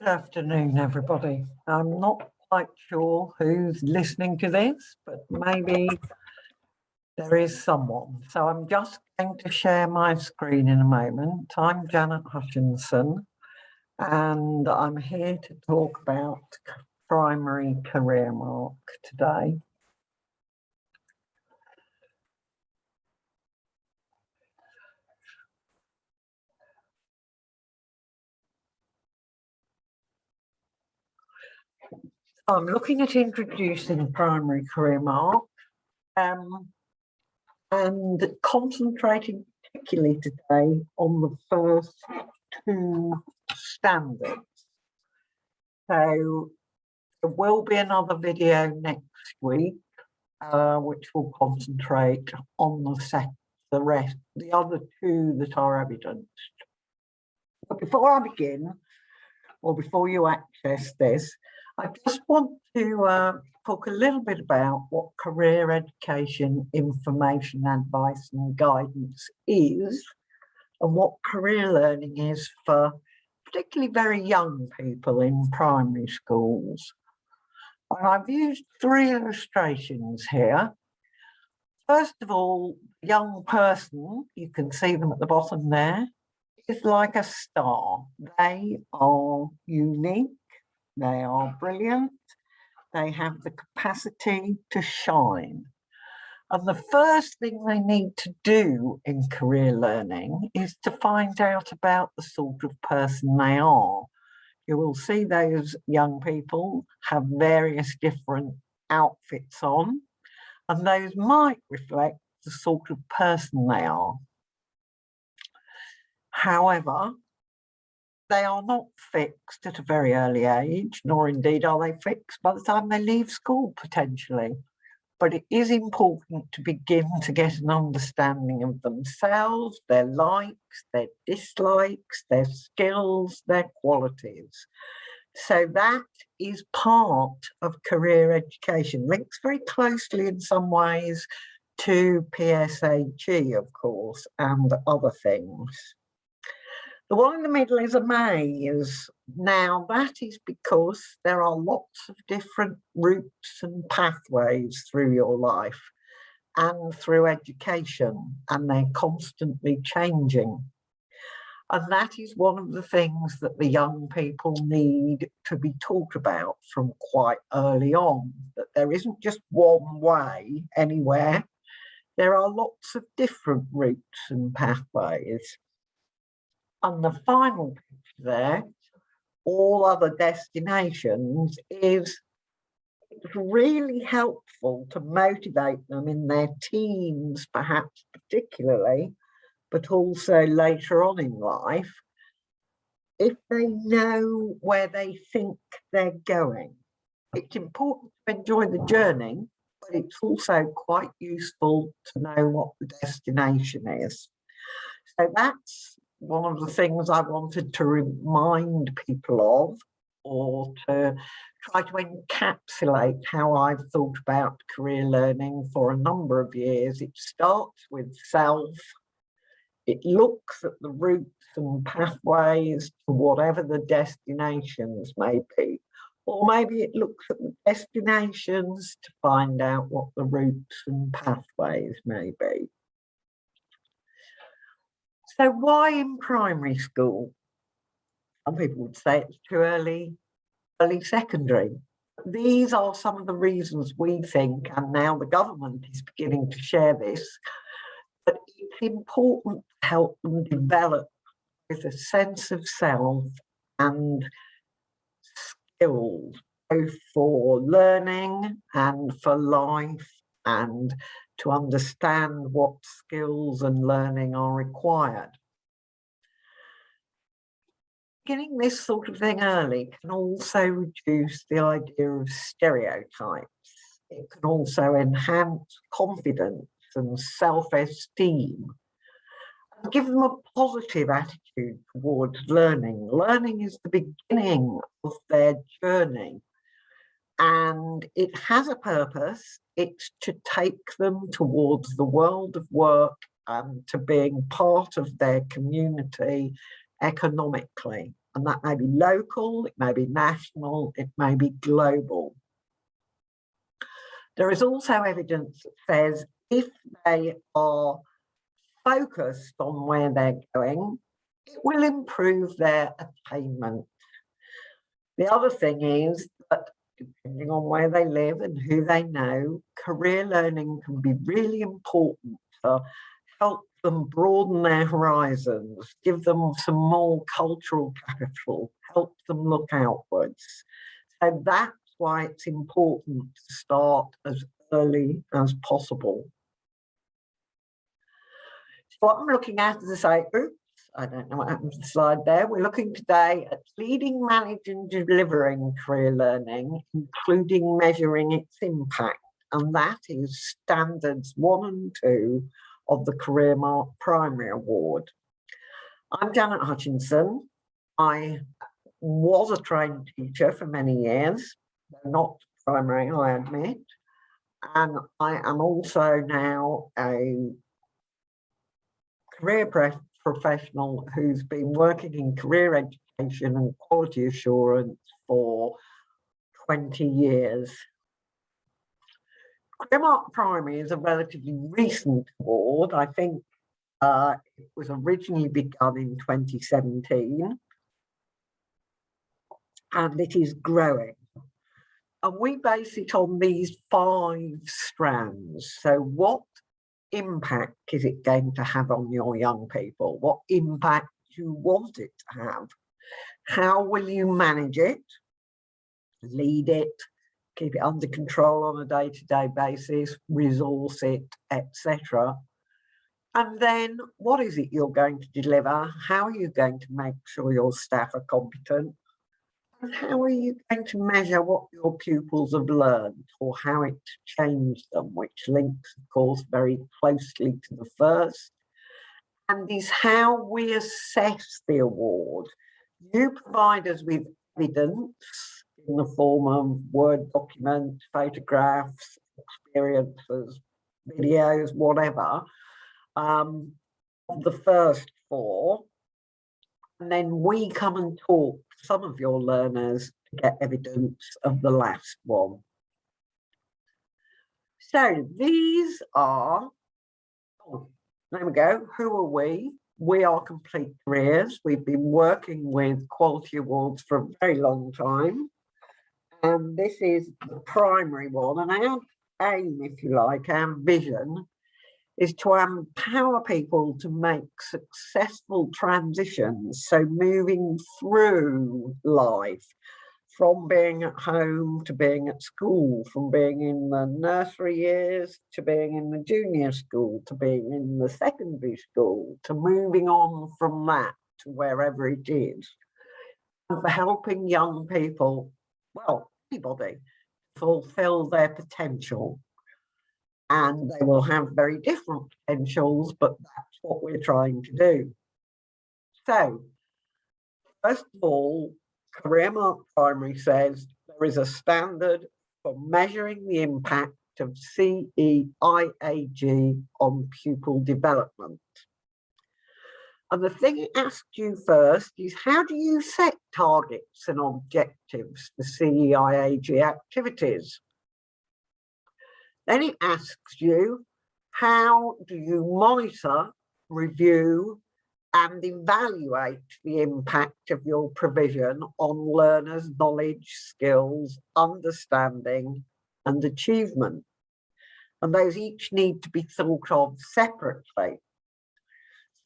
Good afternoon, everybody. I'm not quite sure who's listening to this, but maybe there is someone. So I'm just going to share my screen in a moment. I'm Janet Hutchinson, and I'm here to talk about primary career mark today. I'm looking at introducing primary career mark and concentrating particularly today on the first two standards. So there will be another video next week, which will concentrate on the other two that are evidenced. But before I begin, or before you access this, I just want to talk a little bit about what career education, information, advice and guidance is, and what career learning is for particularly very young people in primary schools. And I've used three illustrations here. First of all, young person, you can see them at the bottom there, is like a star. They are unique, they are brilliant, they have the capacity to shine. And the first thing they need to do in career learning is to find out about the sort of person they are. You will see those young people have various different outfits on, and those might reflect the sort of person they are. However, they are not fixed at a very early age, nor indeed are they fixed by the time they leave school potentially. But it is important to begin to get an understanding of themselves, their likes, their dislikes, their skills, their qualities. So that is part of career education, links very closely in some ways to PSHE, of course, and other things. The one in the middle is a maze. Now, that is because there are lots of different routes and pathways through your life and through education, and they're constantly changing. And that is one of the things that the young people need to be taught about from quite early on, that there isn't just one way anywhere. There are lots of different routes and pathways. And the final picture there, all other destinations, is really helpful to motivate them in their teens, perhaps particularly, but also later on in life, if they know where they think they're going. It's important to enjoy the journey, but it's also quite useful to know what the destination is. So that's one of the things I wanted to remind people of, or to try to encapsulate how I've thought about career learning for a number of years. It starts with self. It looks at the routes and pathways to whatever the destinations may be. Or maybe it looks at the destinations to find out what the routes and pathways may be. So why in primary school? Some people would say it's too early secondary. These are some of the reasons we think, and now the government is beginning to share this, that it's important to help them develop with a sense of self and skills, both for learning and for life, and to understand what skills and learning are required. Beginning this sort of thing early can also reduce the idea of stereotypes. It can also enhance confidence and self-esteem, and give them a positive attitude towards learning. Learning is the beginning of their journey, and it has a purpose. It's to take them towards the world of work and to being part of their community economically. And that may be local, it may be national, it may be global. There is also evidence that says if they are focused on where they're going, it will improve their attainment. The other thing is that depending on where they live and who they know, career learning can be really important to help them broaden their horizons, give them some more cultural capital, help them look outwards. So that's why it's important to start as early as possible. So what I'm looking at is I say, oops, I don't know what happened to the slide there. We're looking today at leading, managing, and delivering career learning, including measuring its impact. And that is standards 1 and 2 of the CareerMark Primary Award. I'm Janet Hutchinson. I was a trained teacher for many years, not primary, I admit. And I am also now a career professional who's been working in career education and quality assurance for 20 years. CareerMark Primary is a relatively recent award. I think it was originally begun in 2017 and it is growing. And we base it on these 5 strands. So what impact is it going to have on your young people? What impact do you want it to have? How will you manage it, lead it, keep it under control on a day-to-day basis, resource it, etc. And then what is it you're going to deliver? How are you going to make sure your staff are competent? And how are you going to measure what your pupils have learned or how it's changed them, which links, of course, very closely to the first, and is how we assess the award. You provide us with evidence in the form of Word documents, photographs, experiences, videos, whatever, of the first 4. And then we come and talk to some of your learners to get evidence of the last one. So these are, there we go, who are we? We are Complete Careers. We've been working with quality awards for a very long time. And this is the primary one. And our aim, if you like, our vision is to empower people to make successful transitions. So moving through life, from being at home to being at school, from being in the nursery years to being in the junior school, to being in the secondary school, to moving on from that to wherever it is. And for helping young people, well, anybody, fulfill their potential. And they will have very different potentials, but that's what we're trying to do. So, first of all, CareerMark Primary says there is a standard for measuring the impact of CEIAG on pupil development. And the thing it asks you first is, how do you set targets and objectives for CEIAG activities? Then it asks you, how do you monitor, review, and evaluate the impact of your provision on learners' knowledge, skills, understanding, and achievement? And those each need to be thought of separately.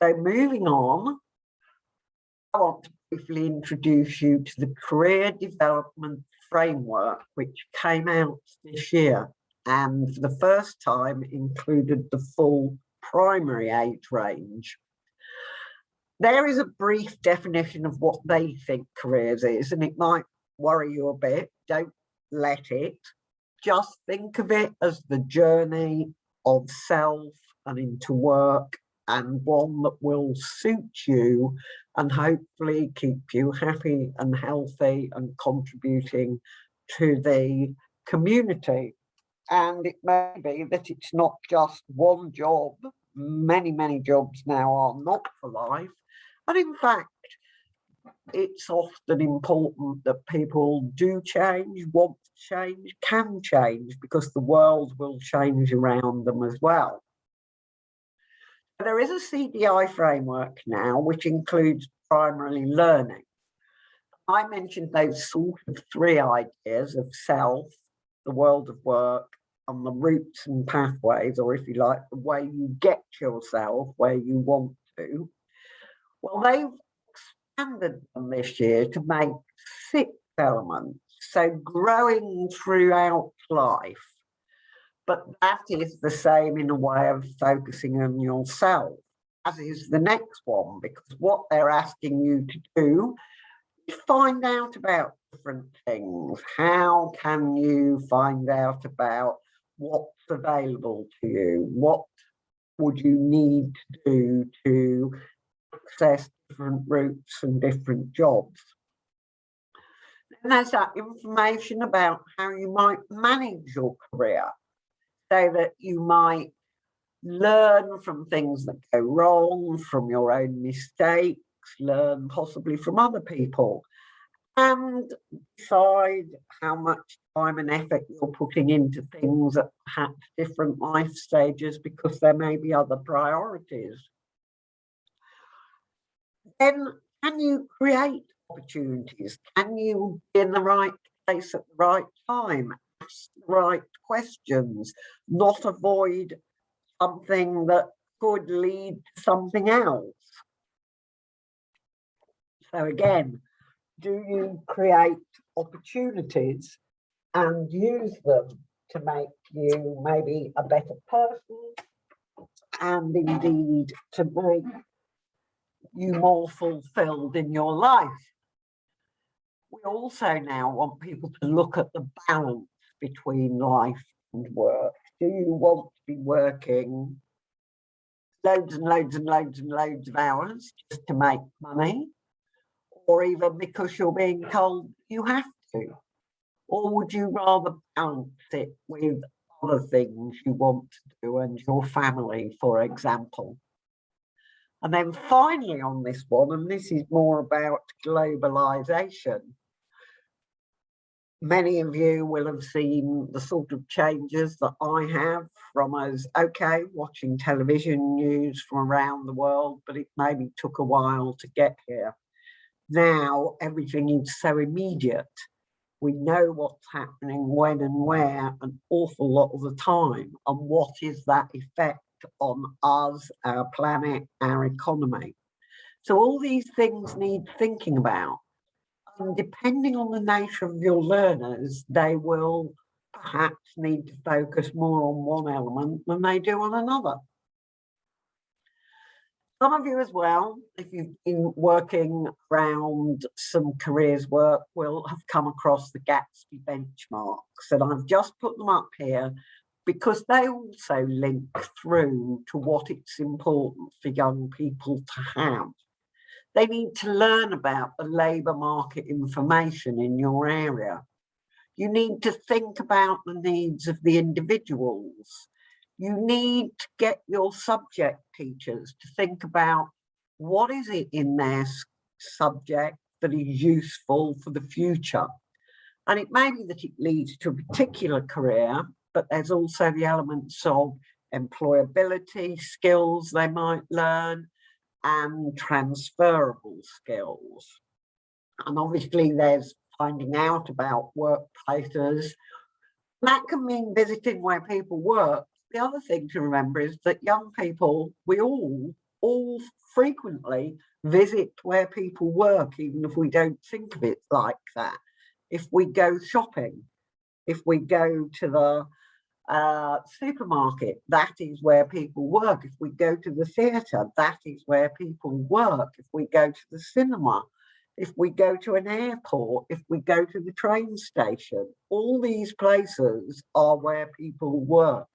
So moving on, I want to briefly introduce you to the Career Development Framework, which came out this year, and for the first time included the full primary age range. There is a brief definition of what they think careers is, and it might worry you a bit. Don't let it. Just think of it as the journey of self and into work, and one that will suit you and hopefully keep you happy and healthy and contributing to the community. And it may be that it's not just one job. Many, many jobs now are not for life. And in fact, it's often important that people do change, want to change, can change, because the world will change around them as well. There is a CDI framework now, which includes primarily learning. I mentioned those sort of three ideas of self, the world of work, and the routes and pathways, or if you like, the way you get yourself where you want to. Well, they've expanded them this year to make 6 elements, so growing throughout life. But that is the same in a way of focusing on yourself, as is the next one, because what they're asking you to do is find out about different things. How can you find out about what's available to you? What would you need to do to access different routes and different jobs? And there's that information about how you might manage your career, so that you might learn from things that go wrong, from your own mistakes, learn possibly from other people, and decide how much time and effort you're putting into things at perhaps different life stages, because there may be other priorities. Then, can you create opportunities? Can you be in the right place at the right time? Ask the right questions, not avoid something that could lead to something else. So again, do you create opportunities and use them to make you maybe a better person, and indeed to make you more fulfilled in your life? We also now want people to look at the balance between life and work. Do you want to be working loads and loads and loads and loads of hours just to make money, or even because you're being told you have to? Or would you rather balance it with other things you want to do and your family, for example? And then finally on this one, and this is more about globalization, many of you will have seen the sort of changes that I have from us, okay, watching television news from around the world, but it maybe took a while to get here. Now everything is so immediate. We know what's happening when and where an awful lot of the time, and what is that effect on us, our planet, our economy. So all these things need thinking about. And depending on the nature of your learners, they will perhaps need to focus more on one element than they do on another. Some of you as well, if you've been working around some careers work, will have come across the Gatsby benchmarks, and I've just put them up here because they also link through to what it's important for young people to have. They need to learn about the labour market information in your area. You need to think about the needs of the individuals. You need to get your subject teachers to think about what is it in their subject that is useful for the future. And it may be that it leads to a particular career, but there's also the elements of employability, skills they might learn, and transferable skills. And obviously there's finding out about workplaces. That can mean visiting where people work. The other thing to remember is that young people, we all frequently visit where people work, even if we don't think of it like that. If we go shopping, if we go to the supermarket, that is where people work. If we go to the theatre, that is where people work. If we go to the cinema, if we go to an airport, if we go to the train station, all these places are where people work.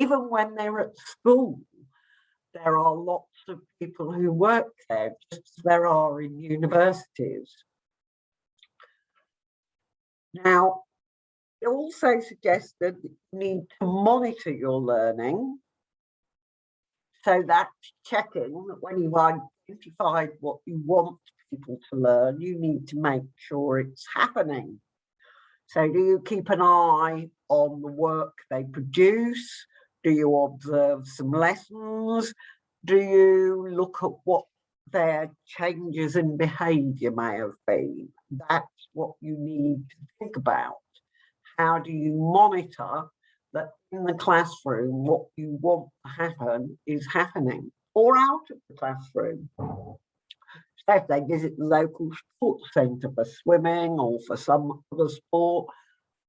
Even when they're at school, there are lots of people who work there, just as there are in universities. Now, it also suggested that you need to monitor your learning. So that's checking that when you've identified what you want to people to learn, you need to make sure it's happening. So do you keep an eye on the work they produce? Do you observe some lessons? Do you look at what their changes in behaviour may have been? That's what you need to think about. How do you monitor that in the classroom what you want to happen is happening, or out of the classroom? So if they visit the local sports centre for swimming or for some other sport,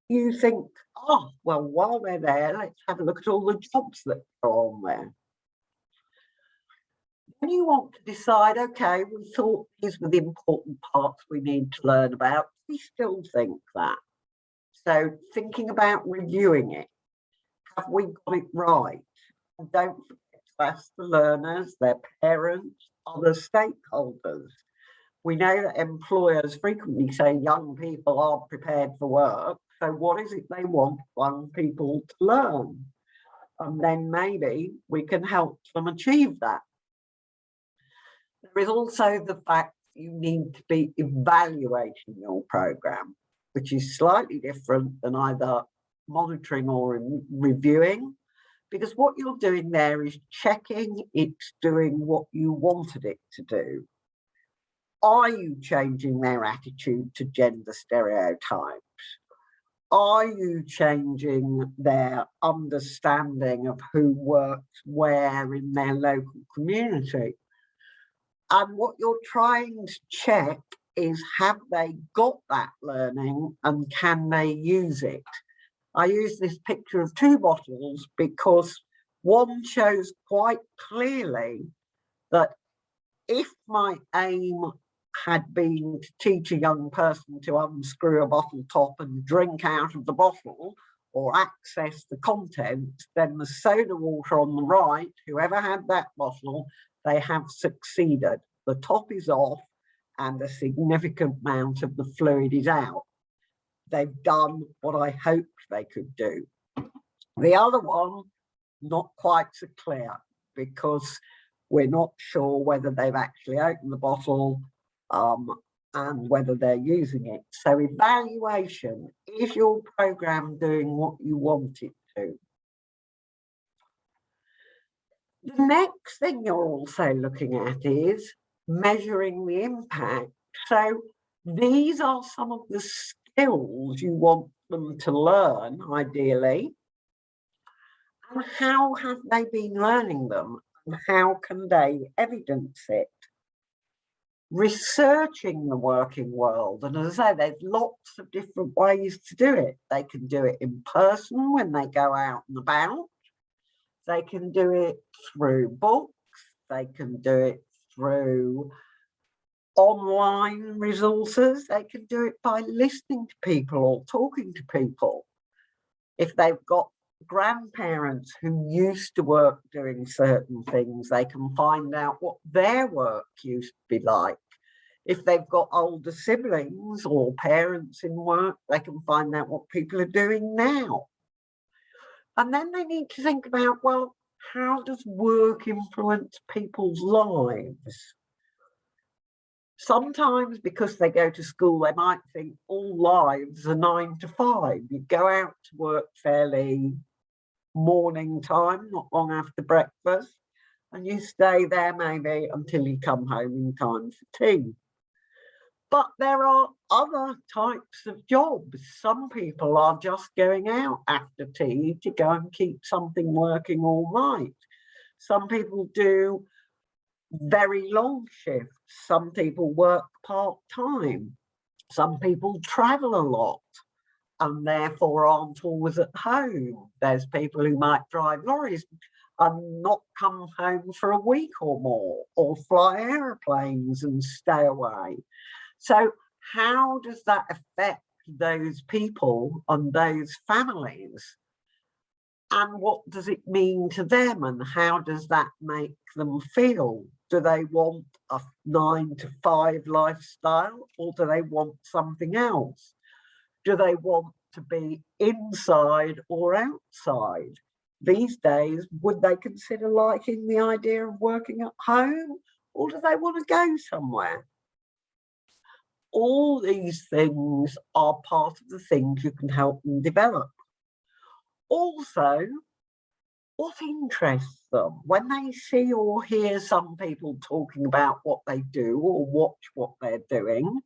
you think, oh, well, while they're there, let's have a look at all the jobs that go on there. Then you want to decide, okay, we thought these were the important parts we need to learn about. We still think that. So thinking about reviewing it. Have we got it right? And don't forget to ask the learners, their parents, other stakeholders. We know that employers frequently say young people aren't prepared for work. So what is it they want young people to learn? And then maybe we can help them achieve that. There is also the fact you need to be evaluating your programme, which is slightly different than either monitoring or reviewing, because what you're doing there is checking it's doing what you wanted it to do. Are you changing their attitude to gender stereotypes? Are you changing their understanding of who works where in their local community? And what you're trying to check is, have they got that learning and can they use it? I use this picture of two bottles because one shows quite clearly that if my aim had been to teach a young person to unscrew a bottle top and drink out of the bottle or access the contents, then the soda water on the right, whoever had that bottle, they have succeeded. The top is off and a significant amount of the fluid is out. They've done what I hoped they could do. The other one, not quite so clear, because we're not sure whether they've actually opened the bottle and whether they're using it. So evaluation, is your programme doing what you want it to? The next thing you're also looking at is measuring the impact. So these are some of the skills you want them to learn, ideally. And how have they been learning them? And how can they evidence it? Researching the working world. And as I say, there's lots of different ways to do it. They can do it in person when they go out and about. They can do it through books. They can do it through online resources. They can do it by listening to people or talking to people. If they've got grandparents who used to work doing certain things, they can find out what their work used to be like. If they've got older siblings or parents in work, they can find out what people are doing now. And then they need to think about, well, how does work influence people's lives? Sometimes because they go to school, they might think all lives are 9 to 5. You go out to work fairly morning time, not long after breakfast, and you stay there maybe until you come home in time for tea. But there are other types of jobs. Some people are just going out after tea to go and keep something working all night. Some people do very long shifts. Some people work part-time. Some people travel a lot and therefore aren't always at home. There's people who might drive lorries and not come home for a week or more, or fly aeroplanes and stay away. So how does that affect those people and those families? And what does it mean to them, and how does that make them feel? Do they want a 9 to 5 lifestyle, or do they want something else? Do they want to be inside or outside? These days, would they consider liking the idea of working at home, or do they want to go somewhere? All these things are part of the things you can help them develop. Also, what interests them? When they see or hear some people talking about what they do or watch what they're doing,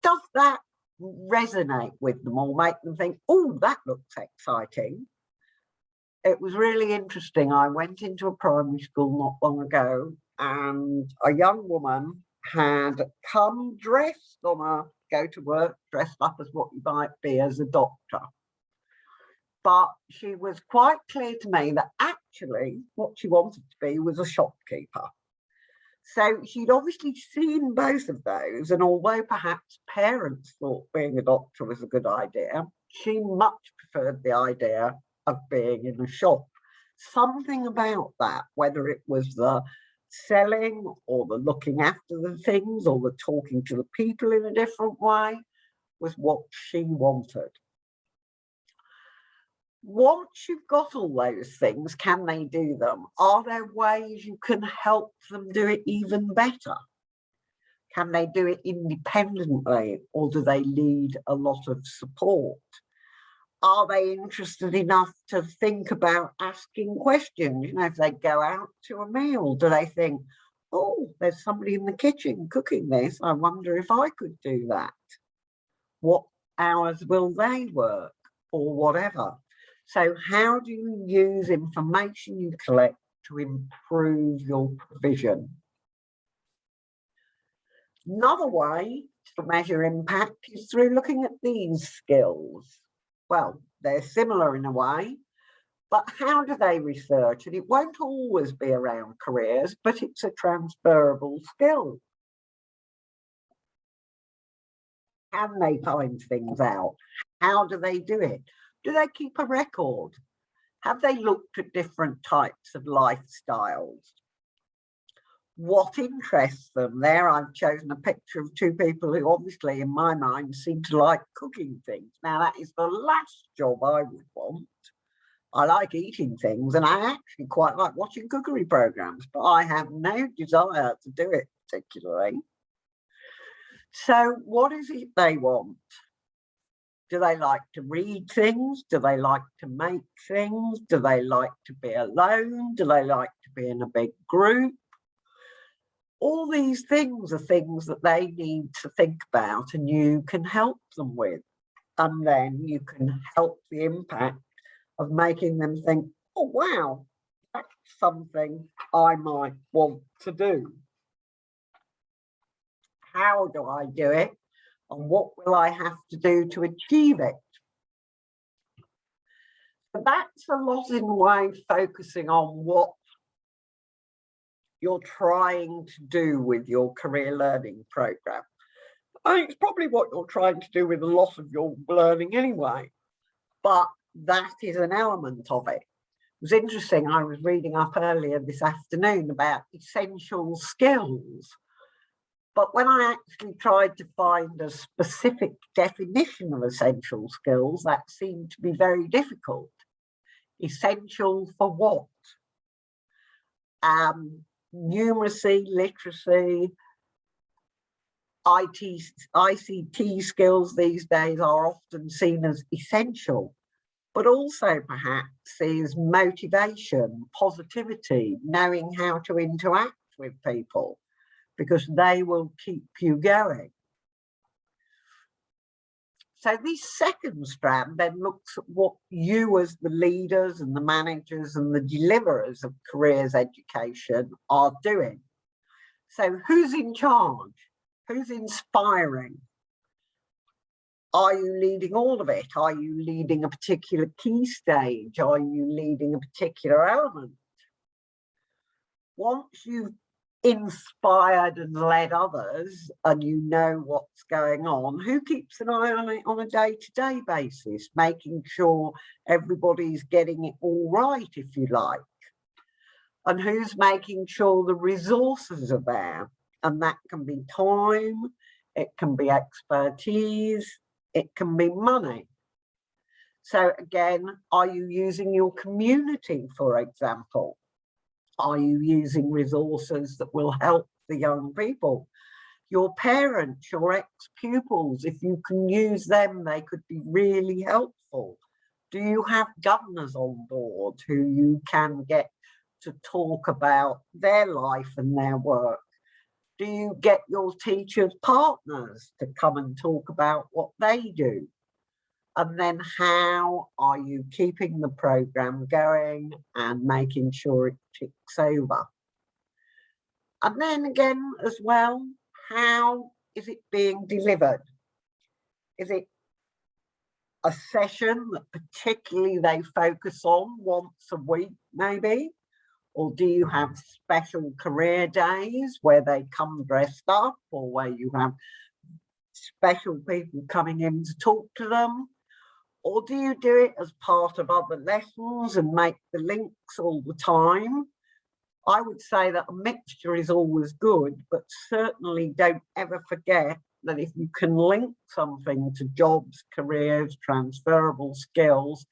does that resonate with them or make them think, oh, that looks exciting? It was really interesting. I went into a primary school not long ago and a young woman had come dressed on a go to work, dressed up as what you might be as a doctor. But she was quite clear to me that actually what she wanted to be was a shopkeeper. So she'd obviously seen both of those, and although perhaps parents thought being a doctor was a good idea, she much preferred the idea of being in a shop. Something about that, whether it was the selling or the looking after the things or the talking to the people in a different way, was what she wanted. Once you've got all those things, can they do them? Are there ways you can help them do it even better? Can they do it independently, or do they need a lot of support? Are they interested enough to think about asking questions? You know, if they go out to a meal, do they think, oh, there's somebody in the kitchen cooking this, I wonder if I could do that? What hours will they work, or whatever? So how do you use information you collect to improve your provision? Another way to measure impact is through looking at these skills. Well, they're similar in a way, but how do they research? And it won't always be around careers, but it's a transferable skill. Can they find things out? How do they do it? Do they keep a record? Have they looked at different types of lifestyles? What interests them? There I've chosen a picture of two people who obviously in my mind seem to like cooking things. Now that is the last job I would want. I like eating things and I actually quite like watching cookery programs, but I have no desire to do it particularly. So what is it they want? Do they like to read things? Do they like to make things? Do they like to be alone? Do they like to be in a big group? All these things are things that they need to think about and you can help them with. And then you can help the impact of making them think, oh, wow, that's something I might want to do. How do I do it? And what will I have to do to achieve it? So that's a lot in a way focusing on what you're trying to do with your career learning program. I think it's probably what you're trying to do with a lot of your learning anyway, but that is an element of it. It was interesting, I was reading up earlier this afternoon about essential skills. But when I actually tried to find a specific definition of essential skills, that seemed to be very difficult. Essential for what? Numeracy, literacy, ICT skills these days are often seen as essential, but also perhaps is motivation, positivity, knowing how to interact with people, because they will keep you going. So this second strand then looks at what you as the leaders and the managers and the deliverers of careers education are doing. So who's in charge? Who's inspiring? Are you leading all of it? Are you leading a particular key stage? Are you leading a particular element? Once you've inspired and led others and you know what's going on, who keeps an eye on it on a day-to-day basis, making sure everybody's getting it all right, if you like, and who's making sure the resources are there? And that can be time, it can be expertise, it can be money. So again, are you using your community, for example? Are you using resources that will help the young people? your parents, your ex-pupils, if you can use them, they could be really helpful. Do you have governors on board who you can get to talk about their life and their work? Do you get your teachers' partners to come and talk about what they do? And then how are you keeping the programme going and making sure it ticks over? And then again as well, how is it being delivered? Is it a session that particularly they focus on once a week maybe? Or do you have special career days where they come dressed up, or where you have special people coming in to talk to them? Or do you do it as part of other lessons and make the links all the time? I would say that a mixture is always good, but certainly don't ever forget that if you can link something to jobs, careers, transferable skills,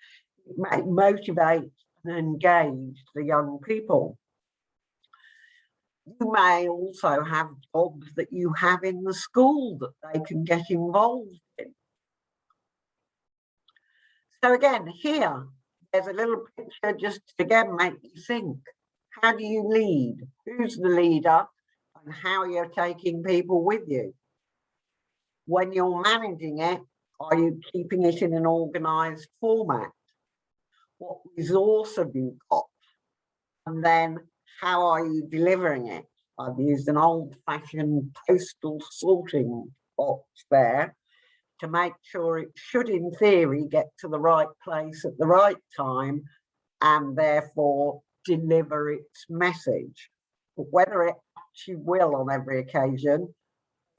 it may motivate and engage the young people. You may also have jobs that you have in the school that they can get involved in. So again, here, there's a little picture just to again make you think. How do you lead? Who's the leader? And how you're taking people with you? When you're managing it, are you keeping it in an organised format? What resource have you got? And then how are you delivering it? I've used an old-fashioned postal sorting box there to make sure it should, in theory, get to the right place at the right time and therefore deliver its message. But whether it actually will on every occasion,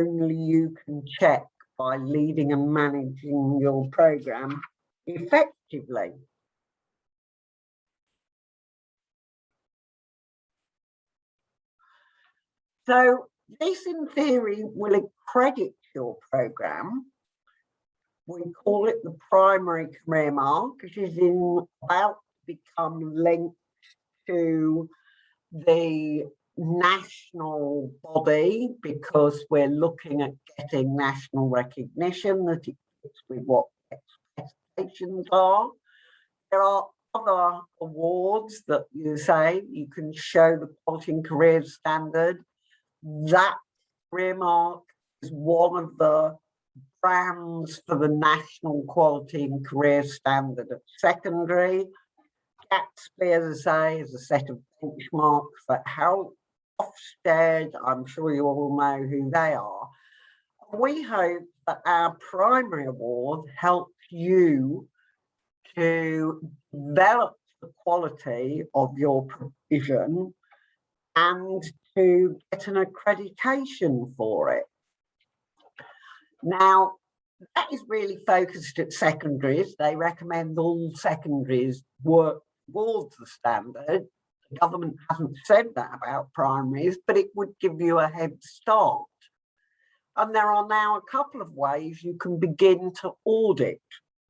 only you can check by leading and managing your programme effectively. So this, in theory, will accredit your programme. We call it the primary career mark. It is about to become linked to the national body because we're looking at getting national recognition that it fits with what expectations are. There are other awards that you say you can show the Quality and Careers Standard. That career mark is one of the brands for the National Quality and Career Standard at secondary. Gatsby, as I say, is a set of benchmarks for how Ofsted, I'm sure you all know who they are. We hope that our primary award helps you to develop the quality of your provision and to get an accreditation for it. Now, that is really focused at secondaries. They recommend all secondaries work towards the standard. The government hasn't said that about primaries, but it would give you a head start. And there are now a couple of ways you can begin to audit.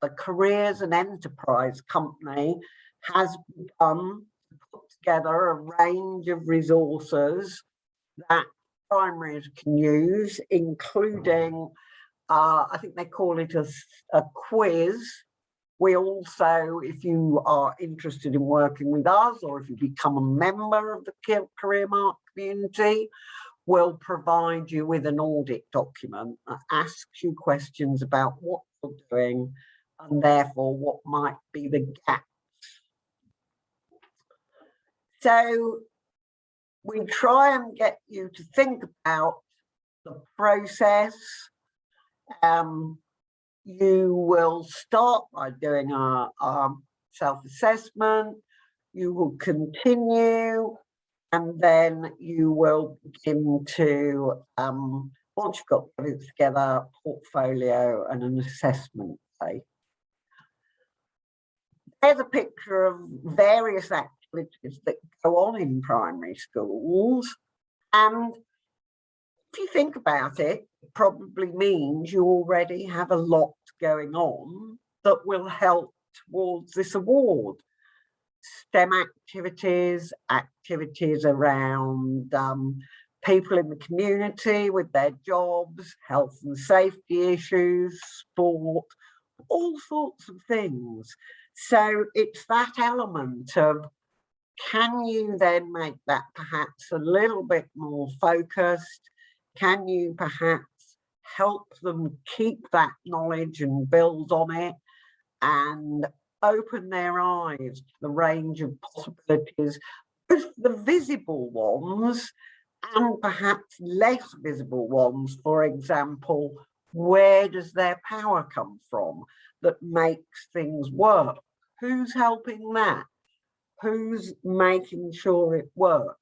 The Careers and Enterprise Company has begun to put together a range of resources that primaries can use, including, I think they call it a quiz. We also, if you are interested in working with us or if you become a member of the Career Mark community, will provide you with an audit document that asks you questions about what you're doing and therefore what might be the gaps. So we try and get you to think about the process. You will start by doing a self-assessment, you will continue, and then you will begin to, once you've got it together, portfolio and an assessment day. There's a picture of various activities that go on in primary schools, and if you think about it, it probably means you already have a lot going on that will help towards this award. STEM activities, activities around people in the community with their jobs, health and safety issues, sport, all sorts of things. So it's that element of, can you then make that perhaps a little bit more focused? Can you perhaps help them keep that knowledge and build on it and open their eyes to the range of possibilities, both the visible ones and perhaps less visible ones? For example, where does their power come from that makes things work? Who's helping that? Who's making sure it works?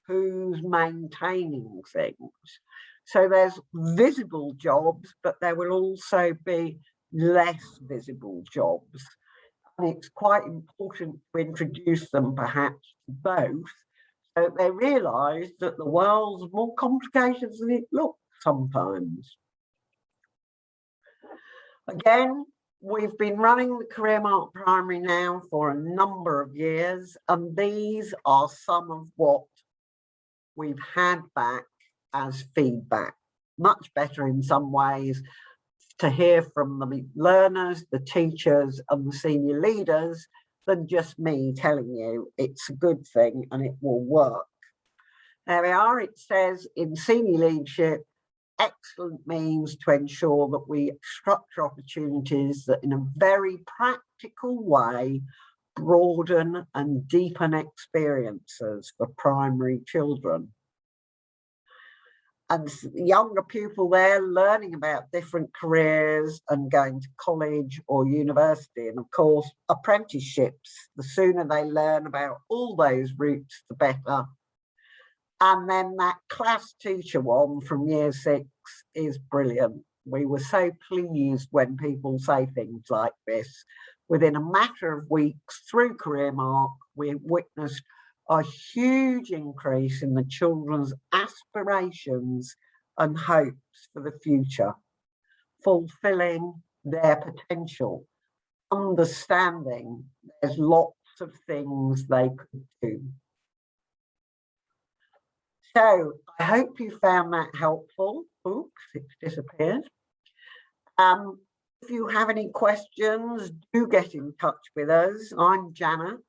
Who's maintaining things? So there's visible jobs, but there will also be less visible jobs. And it's quite important to introduce them perhaps to both, so they realise that the world's more complicated than it looks sometimes. Again, we've been running the Career Mark Primary now for a number of years, and these are some of what we've had back as feedback. Much better in some ways to hear from the learners, the teachers and the senior leaders than just me telling you it's a good thing and it will work. There we are. It says in senior leadership, excellent means to ensure that we structure opportunities that in a very practical way broaden and deepen experiences for primary children. And younger people there learning about different careers and going to college or university. And of course, apprenticeships, the sooner they learn about all those routes, the better. And then that class teacher one from year 6 is brilliant. We were so pleased when people say things like this. Within a matter of weeks through Career Mark, we witnessed a huge increase in the children's aspirations and hopes for the future, fulfilling their potential, understanding there's lots of things they could do. So I hope you found that helpful. Oops, it's disappeared. If you have any questions, do get in touch with us. I'm Janet.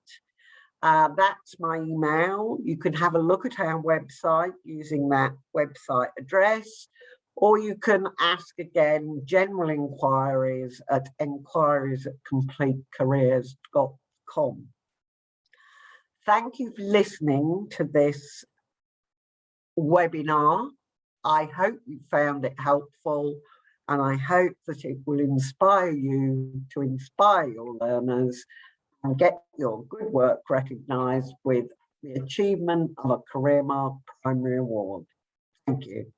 That's my email. You can have a look at our website using that website address, or you can ask again general inquiries at enquiries@completecareers.com. Thank you for listening to this webinar. I hope you found it helpful, and I hope that it will inspire you to inspire your learners and get your good work recognised with the achievement of a Career Mark Primary Award. Thank you.